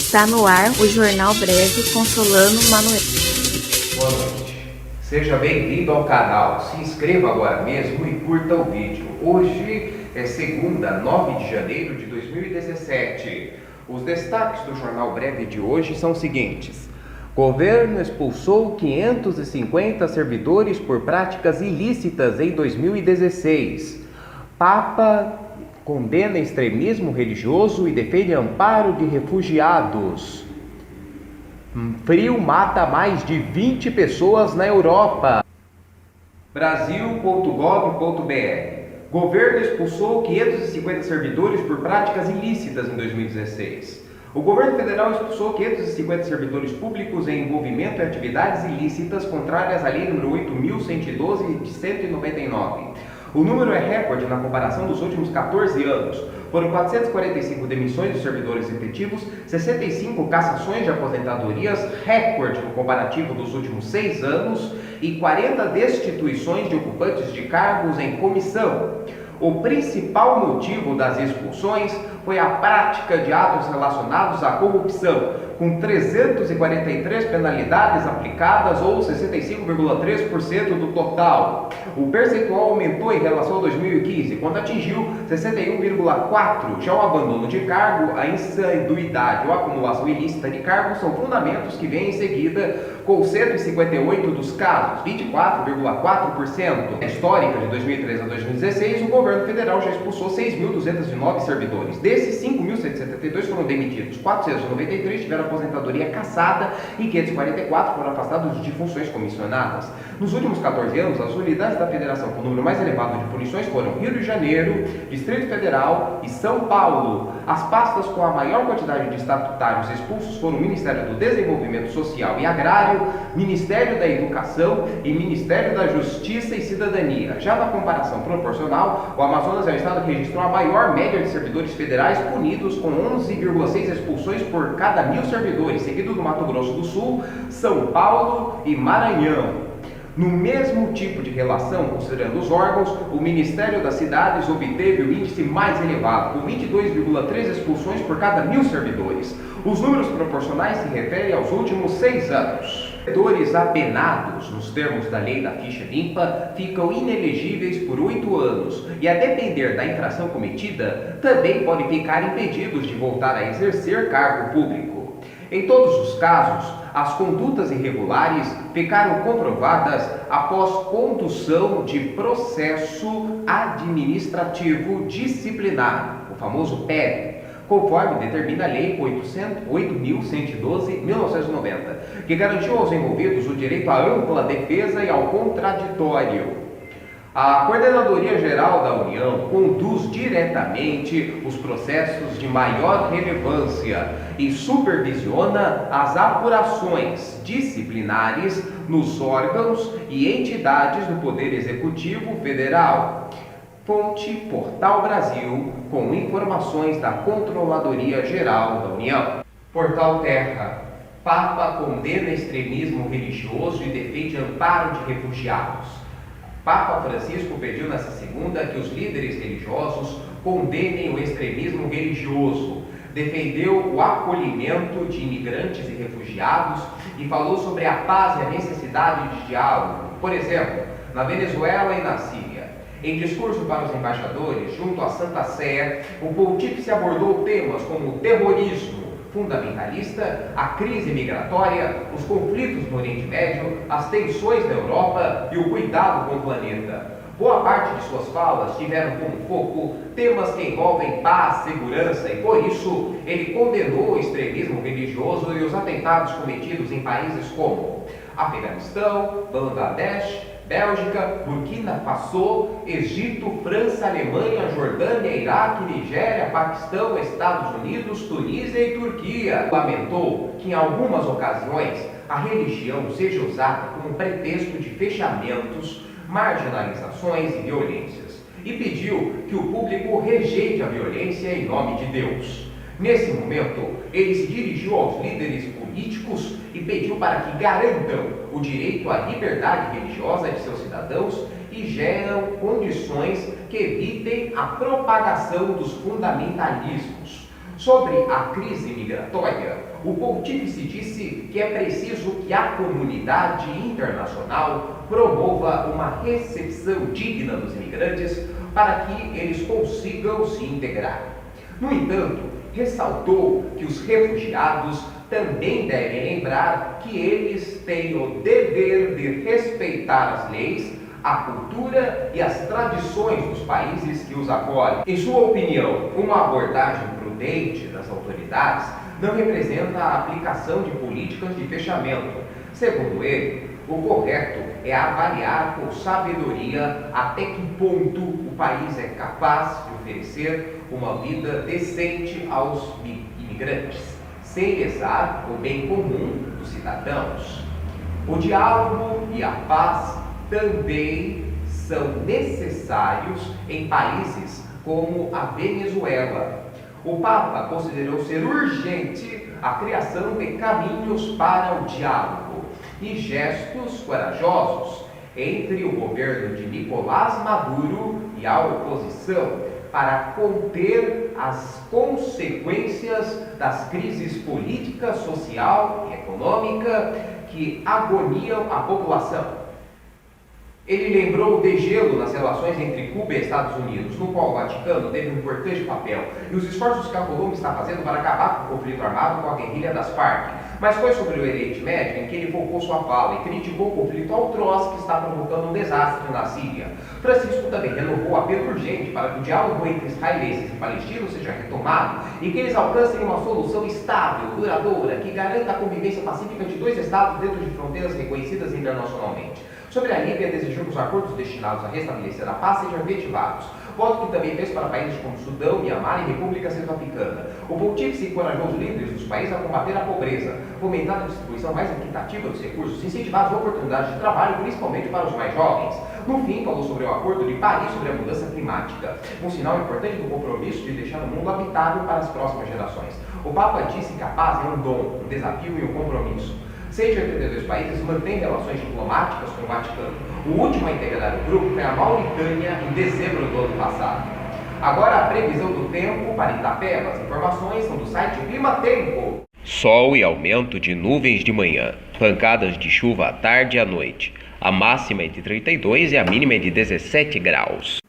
Está no ar o Jornal Breve com Solano Manoel. Boa noite. Seja bem-vindo ao canal. Se inscreva agora mesmo e curta o vídeo. Hoje é segunda, 9 de janeiro de 2017. Os destaques do Jornal Breve de hoje são os seguintes. Governo expulsou 550 servidores por práticas ilícitas em 2016. Papa condena extremismo religioso e defende amparo de refugiados. Frio mata mais de 20 pessoas na Europa. Brasil.gov.br. Governo expulsou 550 servidores por práticas ilícitas em 2016. O governo federal expulsou 550 servidores públicos em envolvimento em atividades ilícitas contrárias à Lei nº 8.112 de 199. O número é recorde na comparação dos últimos 14 anos. Foram 445 demissões de servidores efetivos, 65 cassações de aposentadorias, recorde no comparativo dos últimos 6 anos, e 40 destituições de ocupantes de cargos em comissão. O principal motivo das expulsões foi a prática de atos relacionados à corrupção, com 343 penalidades aplicadas, ou 65,3% do total. O percentual aumentou em relação a 2015, quando atingiu 61,4%. Já o abandono de cargo, a insalubridade ou acumulação ilícita de cargos são fundamentos que vêm em seguida, com 158 dos casos, 24,4%. Na histórica de 2013 a 2016, o governo federal já expulsou 6.209 servidores. Desses, 5.172 foram demitidos, 493 tiveram aposentadoria cassada e 544 foram afastados de funções comissionadas. Nos últimos 14 anos, as unidades da federação com o número mais elevado de punições foram Rio de Janeiro, Distrito Federal e São Paulo. As pastas com a maior quantidade de estatutários expulsos foram o Ministério do Desenvolvimento Social e Agrário, Ministério da Educação e Ministério da Justiça e Cidadania. Já na comparação proporcional, o Amazonas é o estado que registrou a maior média de servidores federais punidos, com 11,6 expulsões por cada 1.000 servidores, seguido do Mato Grosso do Sul, São Paulo e Maranhão. No mesmo tipo de relação, considerando os órgãos, o Ministério das Cidades obteve o índice mais elevado, com 22,3 expulsões por cada 1.000 servidores. Os números proporcionais se referem aos últimos 6 anos. Servidores apenados, nos termos da lei da ficha limpa, ficam inelegíveis por 8 anos e, a depender da infração cometida, também podem ficar impedidos de voltar a exercer cargo público. Em todos os casos, as condutas irregulares ficaram comprovadas após condução de processo administrativo disciplinar, o famoso PED, conforme determina a Lei 8.112/1990, que garantiu aos envolvidos o direito à ampla defesa e ao contraditório. A Coordenadoria Geral da União conduz diretamente os processos de maior relevância e supervisiona as apurações disciplinares nos órgãos e entidades do Poder Executivo Federal. Fonte Portal Brasil, com informações da Controladoria Geral da União. Portal Terra. Papa condena extremismo religioso e defende amparo de refugiados. Papa Francisco pediu nesta segunda que os líderes religiosos condenem o extremismo religioso, defendeu o acolhimento de imigrantes e refugiados e falou sobre a paz e a necessidade de diálogo, por exemplo, na Venezuela e na Síria. Em discurso para os embaixadores, junto à Santa Sé, o pontífice abordou temas como o terrorismo fundamentalista, a crise migratória, os conflitos no Oriente Médio, as tensões na Europa e o cuidado com o planeta. Boa parte de suas falas tiveram como foco temas que envolvem paz, segurança e, por isso, ele condenou o extremismo religioso e os atentados cometidos em países como Afeganistão, Bangladesh, Bélgica, Burkina Faso, Egito, França, Alemanha, Jordânia, Iraque, Nigéria, Paquistão, Estados Unidos, Tunísia e Turquia. Lamentou que em algumas ocasiões a religião seja usada como pretexto de fechamentos, marginalizações e violências, e pediu que o público rejeite a violência em nome de Deus. Nesse momento, ele se dirigiu aos líderes políticos e pediu para que garantam o direito à liberdade religiosa de seus cidadãos e geram condições que evitem a propagação dos fundamentalismos. Sobre a crise migratória, o pontífice disse que é preciso que a comunidade internacional promova uma recepção digna dos imigrantes para que eles consigam se integrar. No entanto, ressaltou que os refugiados também devem lembrar que eles têm o dever de respeitar as leis, a cultura e as tradições dos países que os acolhem. Em sua opinião, uma abordagem prudente das autoridades não representa a aplicação de políticas de fechamento. Segundo ele, o correto é avaliar com sabedoria até que ponto o país é capaz de oferecer uma vida decente aos imigrantes, sem lesar o bem comum dos cidadãos. O diálogo e a paz também são necessários em países como a Venezuela. O Papa considerou ser urgente a criação de caminhos para o diálogo e gestos corajosos entre o governo de Nicolás Maduro e a oposição para conter as consequências das crises política, social e econômica que agoniam a população. Ele lembrou o degelo nas relações entre Cuba e Estados Unidos, no qual o Vaticano teve um importante papel, e os esforços que a Colômbia está fazendo para acabar com o conflito armado com a guerrilha das Farc. Mas foi sobre o Oriente Médio em que ele focou sua fala e criticou o conflito atroz que está provocando um desastre na Síria. Francisco também renovou o apelo urgente para que o diálogo entre israelenses e palestinos seja retomado e que eles alcancem uma solução estável, duradoura, que garanta a convivência pacífica de dois estados dentro de fronteiras reconhecidas internacionalmente. Sobre a Líbia, desejou que os acordos destinados a restabelecer a paz sejam efetivados. Voto que também fez para países como Sudão, Mianmar e República Centro-Africana. O pontífice encorajou os líderes dos países a combater a pobreza, fomentar a distribuição mais equitativa dos recursos, incentivar as oportunidades de trabalho, principalmente para os mais jovens. No fim, falou sobre o Acordo de Paris sobre a mudança climática, um sinal importante do compromisso de deixar o mundo habitável para as próximas gerações. O Papa disse que a paz é um dom, um desafio e um compromisso. 182 países mantêm relações diplomáticas com o Vaticano. O último a integrar o grupo foi a Mauritânia em dezembro do ano passado. Agora a previsão do tempo para Itapeva. As informações são do site Clima Tempo. Sol e aumento de nuvens de manhã. Pancadas de chuva à tarde e à noite. A máxima é de 32 e a mínima é de 17 graus.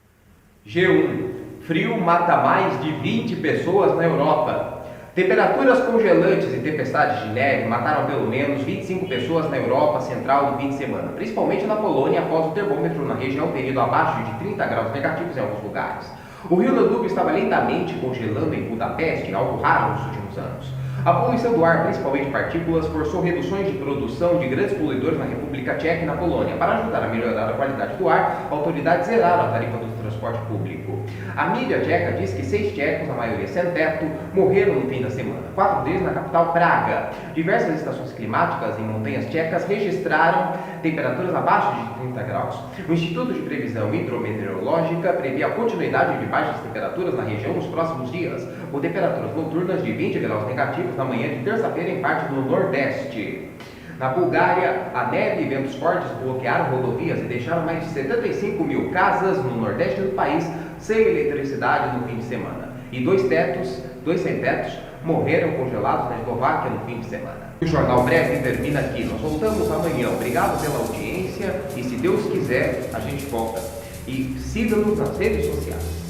G1. Frio mata mais de 20 pessoas na Europa. Temperaturas congelantes e tempestades de neve mataram pelo menos 25 pessoas na Europa Central no fim de semana, principalmente na Polônia, após o termômetro na região ter ido abaixo de 30 graus negativos em alguns lugares. O rio Danúbio estava lentamente congelando em Budapeste, algo raro nos últimos anos. A poluição do ar, principalmente partículas, forçou reduções de produção de grandes poluidores na República Tcheca e na Polônia. Para ajudar a melhorar a qualidade do ar, autoridades zeraram a tarifa do transporte público. A mídia tcheca diz que 6 tchecos, a maioria sem teto, morreram no fim da semana. 4 deles na capital Praga. Diversas estações climáticas em montanhas tchecas registraram temperaturas abaixo de 30 graus. O Instituto de Previsão Hidrometeorológica prevê a continuidade de baixas temperaturas na região nos próximos dias, com temperaturas noturnas de 20 graus negativos na manhã de terça-feira em parte do Nordeste. Na Bulgária, a neve e ventos fortes bloquearam rodovias e deixaram mais de 75 mil casas no Nordeste do país sem eletricidade no fim de semana. E dois sem-tetos morreram congelados na Eslováquia no fim de semana. O Jornal Breve termina aqui. Nós voltamos amanhã. Obrigado pela audiência e, se Deus quiser, a gente volta. E siga-nos nas redes sociais.